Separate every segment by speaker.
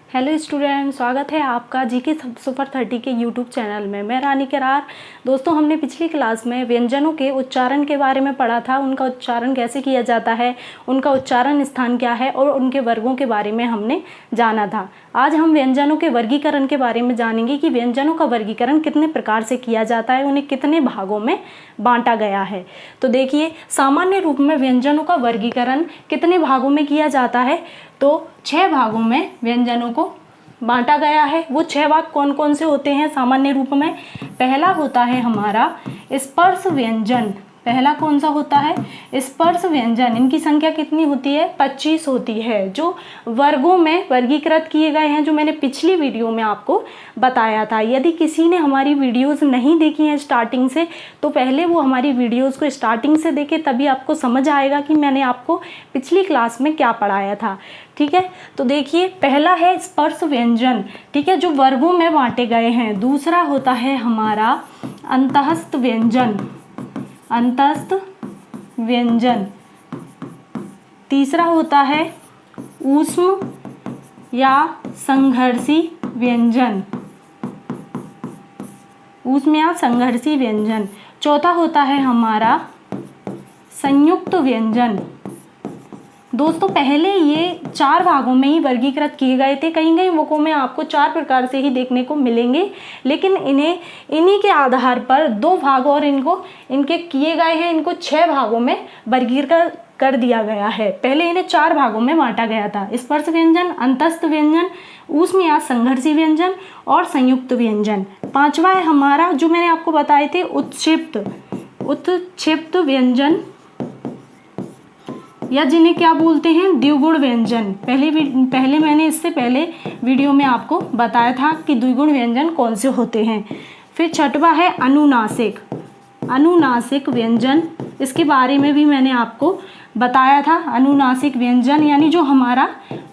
Speaker 1: Hello student, स्वागत है आपका जीके सुपर 30 के यूट्यूब चैनल में। मैं रानी करार। दोस्तों, हमने पिछली क्लास में व्यंजनों के उच्चारण के बारे में पढ़ा था। उनका उच्चारण कैसे किया जाता है, उनका उच्चारण स्थान क्या है और उनके वर्गों के बारे में हमने जाना था। आज हम व्यंजनों के वर्गीकरण के बारे में जानेंगे कि व्यंजनों का वर्गीकरण कितने प्रकार से किया जाता है, उन्हें कितने भागों में बांटा गया है। तो देखिए, सामान्य रूप में व्यंजनों का वर्गीकरण कितने भागों में किया जाता है, तो 6 भागों में व्यंजनों को बांटा गया है। वो 6 भाग कौन कौन से होते हैं सामान्य रूप में? पहला होता है हमारा स्पर्श व्यंजन। पहला कौन सा होता है? स्पर्श व्यंजन। इनकी संख्या कितनी होती है? 25 होती है, जो वर्गों में वर्गीकृत किए गए हैं, जो मैंने पिछली वीडियो में आपको बताया था। यदि किसी ने हमारी वीडियोस नहीं देखी हैं स्टार्टिंग से, तो पहले वो हमारी वीडियोस को स्टार्टिंग से देखे, तभी आपको समझ आएगा कि मैंने आपको पिछली क्लास में क्या पढ़ाया था। ठीक है, तो देखिए, पहला है स्पर्श व्यंजन, ठीक है, जो वर्गों में बांटे गए हैं। दूसरा होता है हमारा अंतःस्थ व्यंजन, अंतःस्थ व्यंजन। तीसरा होता है ऊष्म या संघर्षी व्यंजन, ऊष्म या संघर्षी व्यंजन। चौथा होता है हमारा संयुक्त व्यंजन। दोस्तों, पहले ये 4 भागों में ही वर्गीकृत किए गए थे। कहीं कहीं बुकों में आपको 4 प्रकार से ही देखने को मिलेंगे, लेकिन इन्हीं के आधार पर 2 भाग और इनके किए गए हैं। इनको 6 भागों में वर्गीकृत कर दिया गया है। पहले इन्हें 4 भागों में बांटा गया था: स्पर्श व्यंजन, अंतःस्थ व्यंजन, ऊष्म या संघर्षी व्यंजन और संयुक्त व्यंजन। 5वां है हमारा, जो मैंने आपको बताए थे, उत्क्षिप्त व्यंजन, या जिन्हें क्या बोलते हैं, द्विगुण व्यंजन। पहले मैंने इससे पहले वीडियो में आपको बताया था कि द्विगुण व्यंजन कौन से होते हैं। फिर 6वां है अनुनासिक व्यंजन। इसके बारे में भी मैंने आपको बताया था। अनुनासिक व्यंजन यानी जो हमारा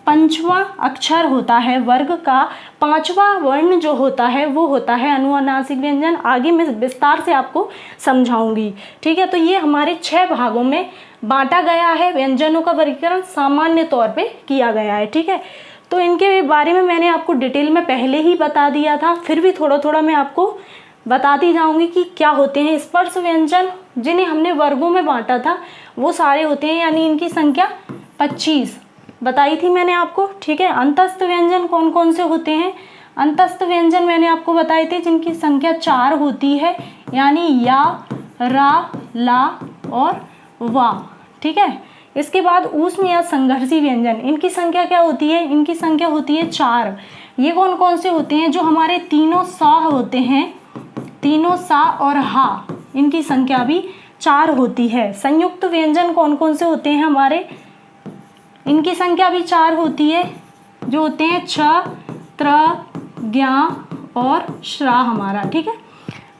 Speaker 1: 5वां अक्षर होता है, वर्ग का 5वां वर्ण जो होता है, वो होता है अनुनासिक व्यंजन। आगे मैं विस्तार से आपको समझाऊंगी। ठीक है, तो ये हमारे 6 भागों में बांटा गया है। व्यंजनों का वर्गीकरण सामान्य तौर पे किया गया है। ठीक है, तो इनके बारे में मैंने आपको डिटेल में पहले ही बता दिया था, फिर भी थोड़ा थोड़ा मैं आपको बताती जाऊंगी कि क्या होते हैं। स्पर्श व्यंजन जिन्हें हमने वर्गों में बांटा था, वो सारे होते हैं, यानी इनकी संख्या 25 बताई थी मैंने आपको। ठीक है, अंतःस्थ व्यंजन कौन कौन से होते हैं? अंतःस्थ व्यंजन मैंने आपको बताए थे, जिनकी संख्या 4 होती है, यानी या, रा, ला और वा। ठीक है, इसके बाद ऊष्म या संघर्षी व्यंजन, इनकी संख्या क्या होती है? इनकी संख्या होती है 4। ये कौन कौन से होते हैं? जो हमारे तीनों सा होते हैं, तीनों सा और हा, इनकी संख्या भी 4 होती है। संयुक्त व्यंजन कौन कौन से होते हैं हमारे? इनकी संख्या भी 4 होती है, जो होते हैं छ, त्र, ज्ञा और श्रा हमारा। ठीक है,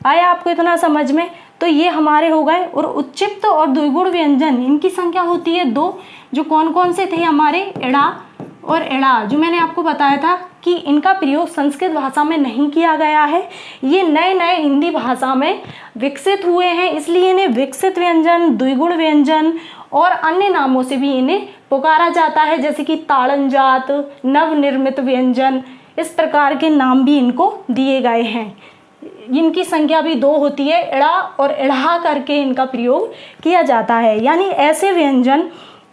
Speaker 1: आया आपको इतना समझ में? तो ये हमारे हो गए। और उत्क्षिप्त और द्विगुण व्यंजन, इनकी संख्या होती है 2, जो कौन कौन से थे हमारे? एड़ा और एड़ा, जो मैंने आपको बताया था कि इनका प्रयोग संस्कृत भाषा में नहीं किया गया है। ये नए नए हिंदी भाषा में विकसित हुए हैं, इसलिए इन्हें विकसित व्यंजन, द्विगुण व्यंजन और अन्य नामों से भी इन्हें पुकारा जाता है, जैसे कि ताड़नजात, नवनिर्मित व्यंजन, इस प्रकार के नाम भी इनको दिए गए हैं। इनकी संख्या भी 2 होती है, एड़ा और एढ़ा करके इनका प्रयोग किया जाता है। यानी ऐसे व्यंजन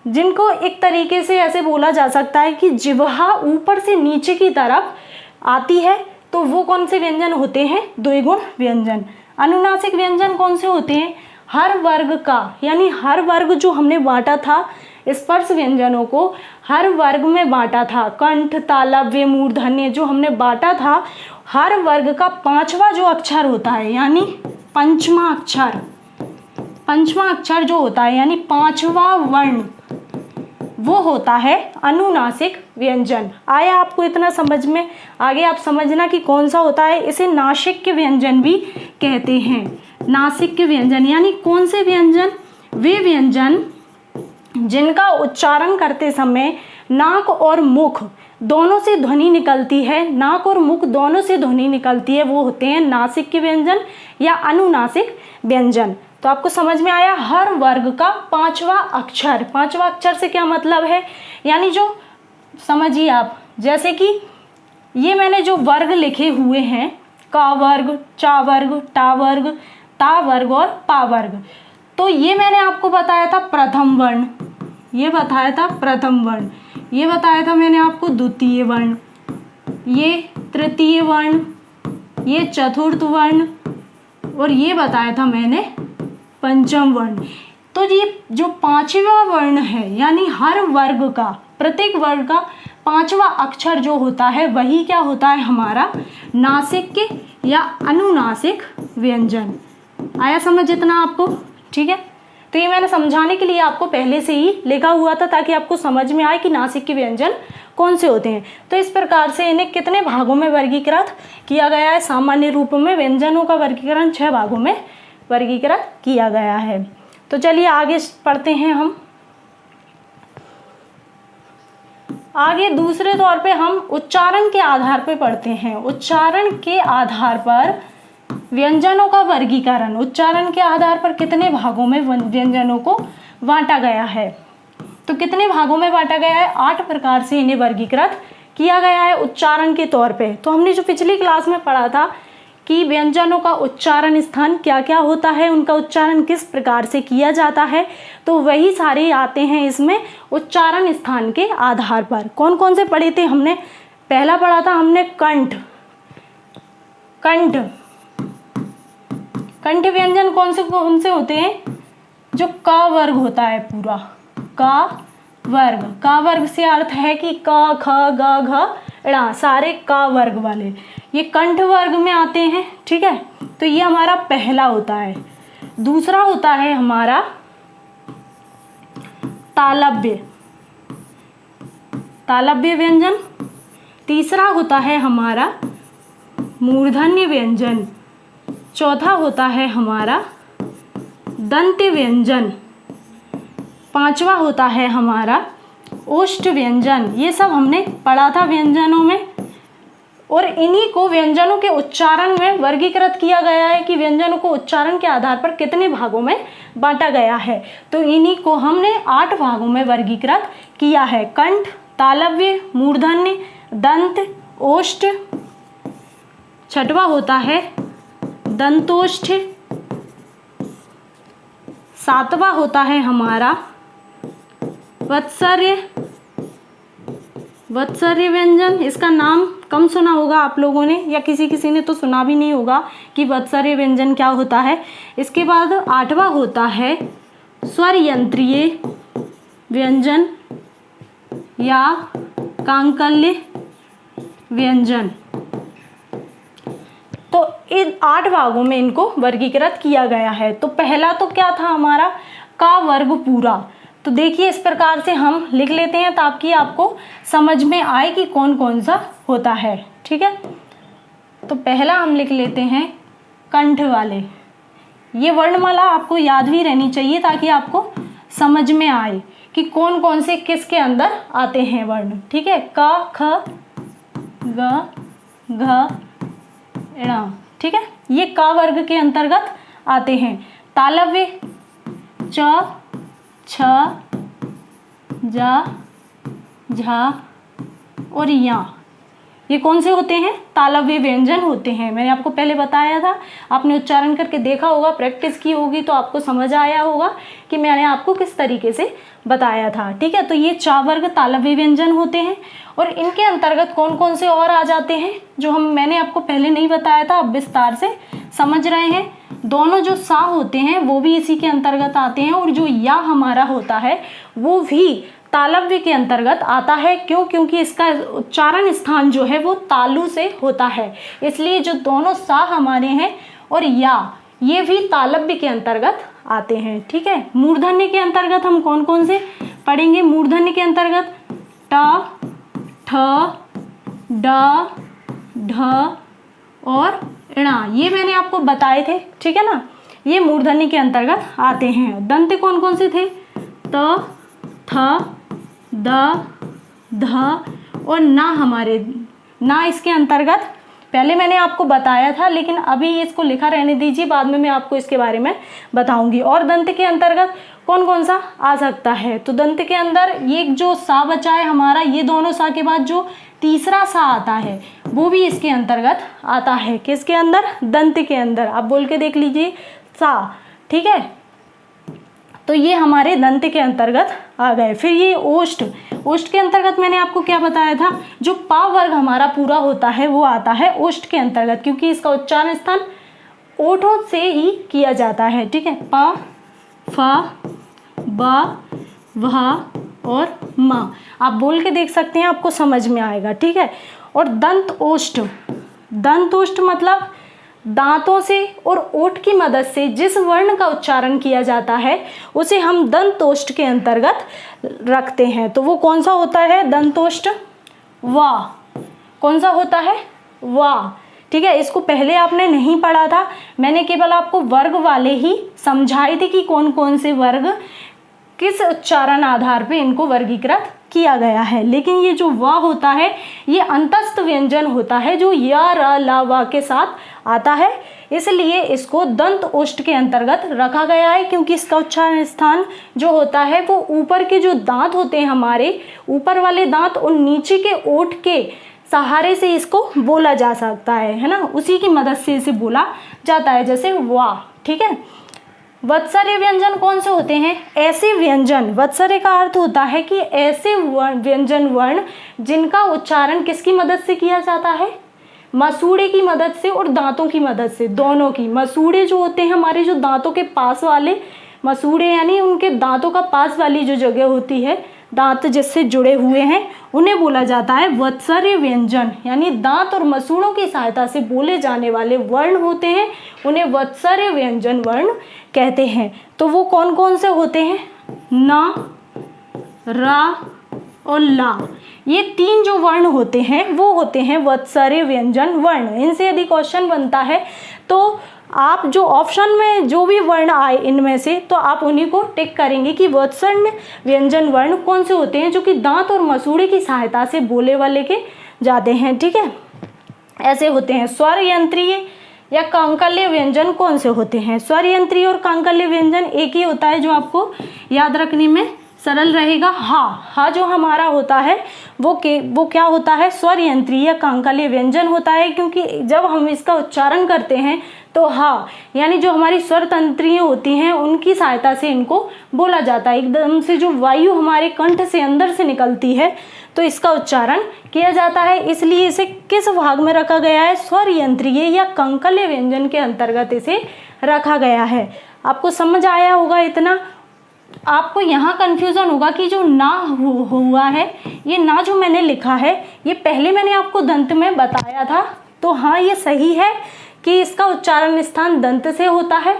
Speaker 1: जिनको एक तरीके से ऐसे बोला जा सकता है कि जिह्वा ऊपर से नीचे की तरफ आती है, तो वो कौन से व्यंजन होते हैं? द्विगुण व्यंजन। अनुनासिक व्यंजन कौन से होते हैं? हर वर्ग का, यानी हर वर्ग जो हमने बांटा था स्पर्श व्यंजनों को, हर वर्ग में बांटा था, कंठ, तालव्य, मूर्धन्य, जो हमने बांटा था, हर वर्ग का 5वां जो अक्षर होता है, यानी पंचवां अक्षर जो होता है, यानी 5वां वर्ण, वो होता है अनुनासिक व्यंजन। आया आपको इतना समझ में? आगे आप समझना कि कौन सा होता है। इसे नासिक व्यंजन भी कहते हैं। नासिक व्यंजन यानी कौन से व्यंजन? वे व्यंजन जिनका उच्चारण करते समय नाक और मुख दोनों से ध्वनि निकलती है, नाक और मुख दोनों से ध्वनि निकलती है, वो होते हैं नासिक व्यंजन या अनुनासिक व्यंजन। तो आपको समझ में आया? हर वर्ग का 5वां अक्षर से क्या मतलब है? यानी जो समझिए आप, जैसे कि ये मैंने जो वर्ग लिखे हुए हैं, का वर्ग, चा वर्ग, टा वर्ग, ता वर्ग और पा वर्ग, तो ये मैंने आपको बताया था प्रथम वर्ण, ये बताया था प्रथम वर्ण, ये बताया था मैंने आपको द्वितीय वर्ण, ये तृतीय वर्ण, ये चतुर्थ वर्ण और ये बताया था मैंने पंचम वर्ण। तो ये जो पांचवा वर्ण है, यानी हर वर्ग का, प्रत्येक वर्ग का पांचवा अक्षर जो होता है वही क्या होता है हमारा नासिक या अनुनासिक व्यंजन। आया समझ इतना आपको? ठीक है, तो ये मैंने समझाने के लिए आपको पहले से ही लिखा हुआ था ताकि आपको समझ में आए कि नासिक के व्यंजन कौन से होते हैं। तो इस प्रकार से इन्हें कितने भागों में वर्गीकृत किया गया है? सामान्य रूप में व्यंजनों का वर्गीकरण 6 भागों में वर्गीकृत किया गया है। तो चलिए आगे पढ़ते हैं हम। आगे दूसरे तौर पे हम उच्चारण के आधार पे पढ़ते हैं। उच्चारण के आधार पर व्यंजनों का वर्गीकरण, उच्चारण के आधार पर कितने भागों में व्यंजनों को बांटा गया है? तो कितने भागों में बांटा गया है? 8 प्रकार से इन्हें वर्गीकृत किया गया है उच्चारण के तौर पे। तो हमने जो पिछली क्लास में पढ़ा था कि व्यंजनों का उच्चारण स्थान क्या क्या होता है, उनका उच्चारण किस प्रकार से किया जाता है, तो वही सारे आते हैं इसमें उच्चारण स्थान के आधार पर। कौन कौन से पढ़े थे हमने? पहला पढ़ा था हमने कंठ। कंठ कंठ व्यंजन कौन से होते हैं? जो क वर्ग होता है पूरा, का वर्ग। का वर्ग से अर्थ है कि क ख ग घ ण सारे का वर्ग वाले, ये कंठ वर्ग में आते हैं। ठीक है, तो ये हमारा पहला होता है। दूसरा होता है हमारा तालव्य, तालव्य व्यंजन। तीसरा होता है हमारा मूर्धन्य व्यंजन। चौथा होता है हमारा दंत्य व्यंजन। पांचवा होता है हमारा ओष्ठ व्यंजन। ये सब हमने पढ़ा था व्यंजनों में, और इन्हीं को व्यंजनों के उच्चारण में वर्गीकृत किया गया है कि व्यंजनों को उच्चारण के आधार पर कितने भागों में बांटा गया है। तो इन्हीं को हमने 8 भागों में वर्गीकृत किया है। कंठ, तालव्य, मूर्धन्य, दंत, ओष्ठ। छठवा होता है दंतोष्ठ। सातवां होता है हमारा वत्सर्य, वत्सर्य व्यंजन। इसका नाम कम सुना होगा आप लोगों ने, या किसी ने तो सुना भी नहीं होगा कि वत्सर्य व्यंजन क्या होता है। इसके बाद 8वां होता है स्वर यंत्रीय व्यंजन या कांकल्य व्यंजन। तो इन 8 भागों में इनको वर्गीकृत किया गया है। तो पहला तो क्या था हमारा का वर्ग पूरा। तो देखिए इस प्रकार से हम लिख लेते हैं ताकि आपको समझ में आए कि कौन कौन सा होता है। ठीक है, तो पहला हम लिख लेते हैं कंठ वाले। ये वर्णमाला आपको याद भी रहनी चाहिए ताकि आपको समझ में आए कि कौन कौन से किसके अंदर आते हैं वर्ण। ठीक है, क ख ग घ ण। ठीक है, ये का वर्ग के अंतर्गत आते हैं। तालव्य च छ जा झा और या, ये कौन से होते हैं? तालव्य व्यंजन होते हैं। मैंने आपको पहले बताया था, आपने उच्चारण करके देखा होगा, प्रैक्टिस की होगी तो आपको समझ आया होगा कि मैंने आपको किस तरीके से बताया था। ठीक है, तो ये 4 वर्ग तालव्य व्यंजन होते हैं। और इनके अंतर्गत कौन कौन से और आ जाते हैं जो मैंने आपको पहले नहीं बताया था, अब विस्तार से समझ रहे हैं। दोनों जो सा होते हैं वो भी इसी के अंतर्गत आते हैं, और जो या हमारा होता है वो भी तालव्य के अंतर्गत आता है। क्यों? क्योंकि इसका उच्चारण स्थान जो है वो तालु से होता है, इसलिए जो दोनों सा हमारे हैं और या, ये भी तालव्य के अंतर्गत आते हैं। ठीक है, मूर्धन्य के अंतर्गत हम कौन कौन से पढ़ेंगे? मूर्धन्य के अंतर्गत ट, ठ, ड, ढ और ण, ये मैंने आपको बताए थे। ठीक है ना, ये मूर्धन्य के अंतर्गत आते हैं। दंत कौन कौन से थे? त, थ, द, ध और ना। हमारे ना इसके अंतर्गत पहले मैंने आपको बताया था, लेकिन अभी इसको लिखा रहने दीजिए, बाद में मैं आपको इसके बारे में बताऊंगी। और दंत के अंतर्गत कौन कौन सा आ सकता है? तो दंत के अंदर ये जो सा बचा है हमारा, ये दोनों सा के बाद जो तीसरा सा आता है वो भी इसके अंतर्गत आता है। किसके अंदर? दंत के अंदर। आप बोल के देख लीजिए, सा। ठीक है, तो ये हमारे दंत के अंतर्गत आ गए। फिर ये ओष्ठ, ओष्ठ के अंतर्गत मैंने आपको क्या बताया था? जो पा वर्ग हमारा पूरा होता है वो आता है ओष्ठ के अंतर्गत, क्योंकि इसका उच्चारण स्थान ओठों से ही किया जाता है। ठीक है, पा, फा, बा, वहा और मा। आप बोल के देख सकते हैं, आपको समझ में आएगा। ठीक है, और दंत ओष्ठ, दंत ओष्ठ मतलब दांतों से और ओठ की मदद से जिस वर्ण का उच्चारण किया जाता है उसे हम दंतोष्ठ के अंतर्गत रखते हैं। तो वो कौन सा होता है? दंतोष्ठ वा। कौन सा होता है? वा। ठीक है, इसको पहले आपने नहीं पढ़ा था, मैंने केवल आपको वर्ग वाले ही समझाए थे कि कौन कौन से वर्ग किस उच्चारण आधार पे इनको वर्गीकृत किया गया है। लेकिन ये जो वा होता है ये अंतस्थ व्यंजन होता है जो या, र, ला, वा के साथ आता है, इसलिए इसको दंत ओष्ठ के अंतर्गत रखा गया है, क्योंकि इसका उच्चारण स्थान जो होता है वो ऊपर के जो दांत होते हैं हमारे, ऊपर वाले दांत और नीचे के ओठ के सहारे से इसको बोला जा सकता है ना, उसी की मदद से इसे बोला जाता है, जैसे वा। ठीक है, वत्सर्य व्यंजन कौन से होते हैं? ऐसे व्यंजन, वत्सर्य का अर्थ होता है कि ऐसे व्यंजन वर्ण जिनका उच्चारण किसकी मदद से किया जाता है? मसूड़े की मदद से और दांतों की मदद से, दोनों की। मसूड़े जो होते हैं हमारे जो दांतों के पास वाले मसूड़े, यानी उनके दांतों का पास वाली जो जगह होती है, दांत जिससे जुड़े हुए हैं, उन्हें बोला जाता है वत्सर्य व्यंजन। यानी दांत और मसूड़ों की सहायता से बोले जाने वाले वर्ण होते हैं, उन्हें वत्सर्य व्यंजन वर्ण कहते हैं। तो वो कौन कौन से होते हैं? ना, रा और ला। ये तीन जो वर्ण होते हैं वो होते हैं वत्सर्य व्यंजन वर्ण। इनसे यदि क्वेश्चन बनता है तो आप जो ऑप्शन में जो भी वर्ण आए इनमें से, तो आप उन्हीं को टिक करेंगे कि वत्सर्य व्यंजन वर्ण कौन से होते हैं जो कि दांत और मसूड़े की सहायता से बोले वाले के जाते हैं। ठीक है, ऐसे होते हैं। स्वर यंत्रीय या कांकल्य व्यंजन कौन से होते हैं? स्वर यंत्रीय और कांकल्य व्यंजन एक ही होता है, जो आपको याद रखने में सरल रहेगा। हा जो हमारा होता है वो क्या होता है? स्वर यंत्रीय या कांकल्य व्यंजन होता है, क्योंकि जब हम इसका उच्चारण करते हैं तो हा यानी जो हमारी स्वर तंत्रियां होती हैं उनकी सहायता से इनको बोला जाता है। एकदम से जो वायु हमारे कंठ से अंदर से निकलती है तो इसका उच्चारण किया जाता है, इसलिए इसे किस भाग में रखा गया है? स्वर यंत्रीय या कांकल्य व्यंजन के अंतर्गत इसे रखा गया है। आपको समझ आया होगा इतना। आपको यहाँ कंफ्यूजन होगा कि जो ना हुआ है, ये ना जो मैंने लिखा है ये पहले मैंने आपको दंत में बताया था, तो हाँ ये सही है कि इसका उच्चारण स्थान दंत से होता है,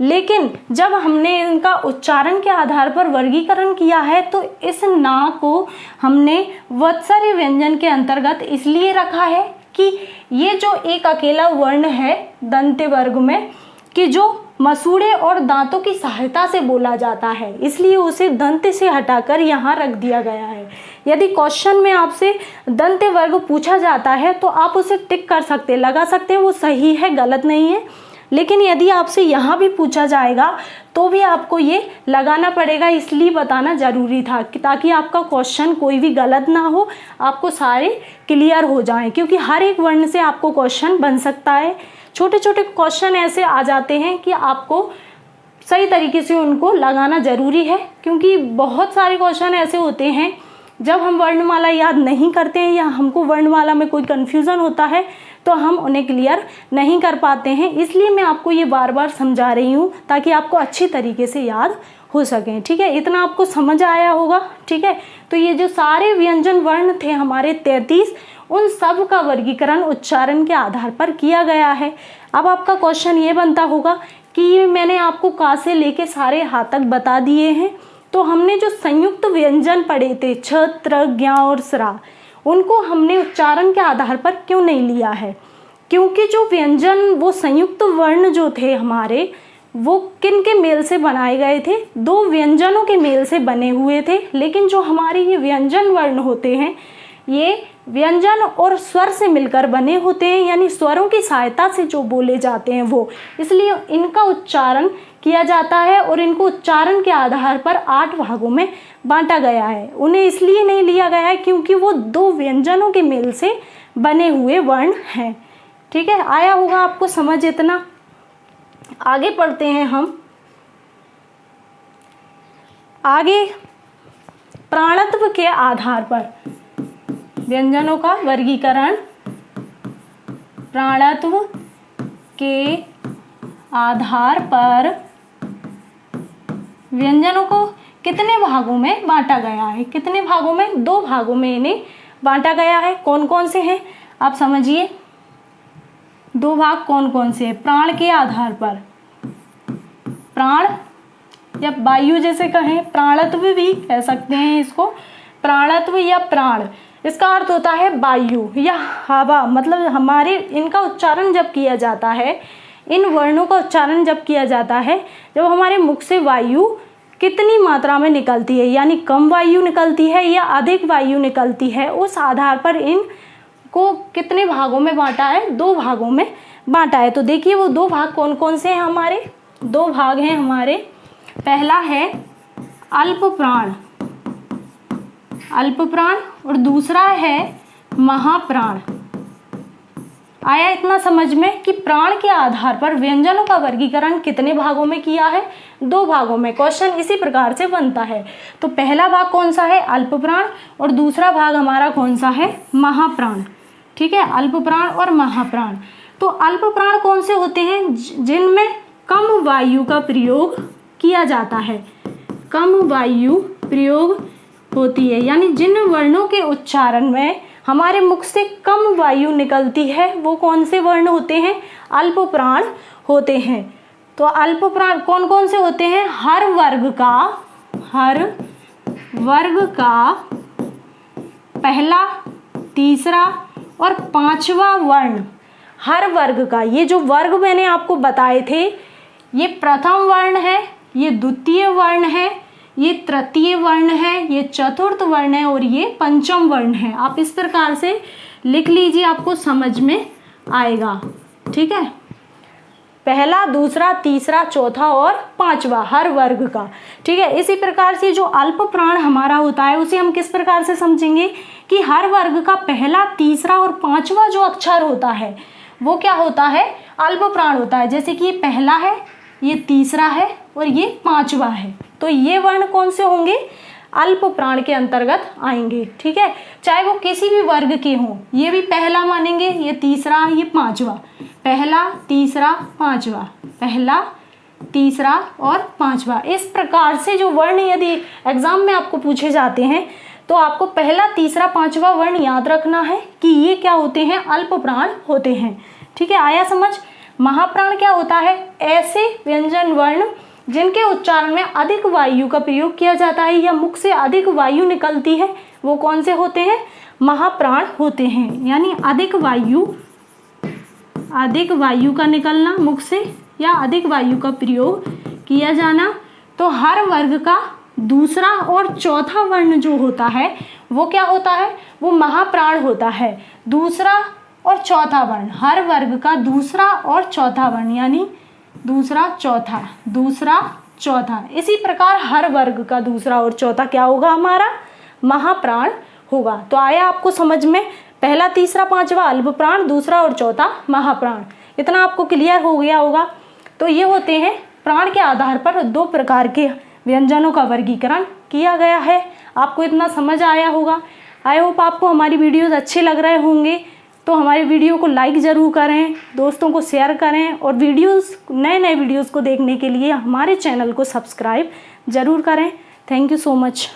Speaker 1: लेकिन जब हमने इनका उच्चारण के आधार पर वर्गीकरण किया है तो इस ना को हमने वत्सर्य व्यंजन के अंतर्गत इसलिए रखा है कि ये जो एक अकेला वर्ण है दंत वर्ग में कि जो मसूड़े और दांतों की सहायता से बोला जाता है, इसलिए उसे दंत से हटाकर यहाँ रख दिया गया है। यदि क्वेश्चन में आपसे दंत वर्ग पूछा जाता है तो आप उसे टिक कर सकते, लगा सकते हैं, वो सही है, गलत नहीं है। लेकिन यदि आपसे यहाँ भी पूछा जाएगा तो भी आपको ये लगाना पड़ेगा, इसलिए बताना जरूरी था कि ताकि आपका क्वेश्चन कोई भी गलत ना हो, आपको सारे क्लियर हो जाएं, क्योंकि हर एक वर्ण से आपको क्वेश्चन बन सकता है। छोटे छोटे क्वेश्चन ऐसे आ जाते हैं कि आपको सही तरीके से उनको लगाना ज़रूरी है, क्योंकि बहुत सारे क्वेश्चन ऐसे होते हैं जब हम वर्णमाला याद नहीं करते हैं या हमको वर्णमाला में कोई कन्फ्यूज़न होता है तो हम उन्हें क्लियर नहीं कर पाते हैं। इसलिए मैं आपको ये बार बार समझा रही हूँ ताकि आपको अच्छी तरीके से याद हो सकें। ठीक है, इतना आपको समझ आया होगा। ठीक है, तो ये जो सारे व्यंजन वर्ण थे हमारे 33, उन सब का वर्गीकरण उच्चारण के आधार पर किया गया है। अब आपका क्वेश्चन ये बनता होगा कि ये मैंने आपको का से लेके सारे हा तक बता दिए हैं, तो हमने जो संयुक्त व्यंजन पढ़े थे छ, त्र, ज्ञ और स्रा, उनको हमने उच्चारण के आधार पर क्यों नहीं लिया है? क्योंकि जो व्यंजन वो संयुक्त वर्ण जो थे हमारे, वो किन के मेल से बनाए गए थे? दो व्यंजनों के मेल से बने हुए थे। लेकिन जो हमारे ये व्यंजन वर्ण होते हैं ये व्यंजन और स्वर से मिलकर बने होते हैं, यानी स्वरों की सहायता से जो बोले जाते हैं वो, इसलिए इनका उच्चारण किया जाता है और इनको उच्चारण के आधार पर 8 भागों में बांटा गया है। उन्हें इसलिए नहीं लिया गया है क्योंकि वो 2 व्यंजनों के मेल से बने हुए वर्ण हैं। ठीक है, आया होगा आपको समझ इतना। आगे पढ़ते हैं हम। आगे प्राणत्व के आधार पर व्यंजनों का वर्गीकरण। प्राणत्व के आधार पर व्यंजनों को कितने भागों में बांटा गया है? कितने भागों में? 2 भागों में इन्हें बांटा गया है। कौन कौन से हैं आप समझिए। 2 भाग कौन कौन से हैं? प्राण के आधार पर, प्राण या वायु जैसे कहें, प्राणत्व भी कह सकते हैं इसको, प्राणत्व या प्राण, इसका अर्थ होता है वायु या हवा। मतलब हमारे इनका उच्चारण जब किया जाता है, इन वर्णों का उच्चारण जब किया जाता है, जब हमारे मुख से वायु कितनी मात्रा में निकलती है, यानी कम वायु निकलती है या अधिक वायु निकलती है, उस आधार पर इनको कितने भागों में बांटा है? 2 भागों में बांटा है। तो देखिए वो 2 भाग कौन कौन से हैं हमारे? 2 भाग हैं हमारे। पहला है अल्प प्राण, अल्प प्राण, और दूसरा है महाप्राण। आया इतना समझ में कि प्राण के आधार पर व्यंजनों का वर्गीकरण कितने भागों में किया है? 2 भागों में। क्वेश्चन इसी प्रकार से बनता है। तो पहला भाग कौन सा है? अल्प प्राण, और दूसरा भाग हमारा कौन सा है? महाप्राण। ठीक है, अल्प प्राण और महाप्राण। तो अल्प प्राण कौन से होते हैं? जिनमें कम वायु का प्रयोग किया जाता है, कम वायु प्रयोग होती है, यानी जिन वर्णों के उच्चारण में हमारे मुख से कम वायु निकलती है वो कौन से वर्ण होते हैं? अल्प प्राण होते हैं। तो अल्प प्राण कौन कौन से होते हैं? हर वर्ग का पहला, तीसरा और 5वां वर्ण, हर वर्ग का। ये जो वर्ग मैंने आपको बताए थे, ये प्रथम वर्ण है, ये द्वितीय वर्ण है, ये तृतीय वर्ण है, ये चतुर्थ वर्ण है और ये पंचम वर्ण है। आप इस प्रकार से लिख लीजिए, आपको समझ में आएगा। ठीक है, पहला, दूसरा, तीसरा, चौथा और 5वां हर वर्ग का। ठीक है, इसी प्रकार से जो अल्प प्राण हमारा होता है उसे हम किस प्रकार से समझेंगे कि हर वर्ग का पहला, तीसरा और 5वां जो अक्षर होता है वो क्या होता है? अल्प प्राण होता है। जैसे कि ये पहला है, ये तीसरा है और ये 5वां है, तो ये वर्ण कौन से होंगे? अल्प प्राण के अंतर्गत आएंगे। ठीक है, चाहे वो किसी भी वर्ग के हों, ये भी पहला मानेंगे, ये तीसरा, ये 5वां, पहला, तीसरा, 5वां, पहला, तीसरा और 5वां। इस प्रकार से जो वर्ण यदि एग्जाम में आपको पूछे जाते हैं तो आपको पहला, तीसरा, 5वां वर्ण याद रखना है कि ये क्या होते हैं? अल्प प्राण होते हैं। ठीक है, आया समझ। महाप्राण क्या होता है? ऐसे व्यंजन वर्ण जिनके उच्चारण में अधिक वायु का प्रयोग किया जाता है या मुख से अधिक वायु निकलती है, वो कौन से होते हैं? महाप्राण होते हैं। यानी अधिक वायु का निकलना मुख से या अधिक वायु का प्रयोग किया जाना। तो हर वर्ग का दूसरा और चौथा वर्ण जो होता है वो क्या होता है? वो महाप्राण होता है। दूसरा और चौथा वर्ण, हर वर्ग का दूसरा और चौथा वर्ण, यानी दूसरा, चौथा, दूसरा, चौथा। इसी प्रकार हर वर्ग का दूसरा और चौथा क्या होगा? हमारा महाप्राण होगा। तो आया आपको समझ में? पहला, तीसरा, 5वां अल्प प्राण, दूसरा और चौथा महाप्राण। इतना आपको क्लियर हो गया होगा। तो ये होते हैं प्राण के आधार पर 2 प्रकार के व्यंजनों का वर्गीकरण किया गया है। आपको इतना समझ आया होगा। आई होप आपको हमारी वीडियोस अच्छे लग रहे होंगे। तो हमारी वीडियो को लाइक ज़रूर करें, दोस्तों को शेयर करें और नए वीडियोस को देखने के लिए हमारे चैनल को सब्सक्राइब ज़रूर करें। Thank you so much.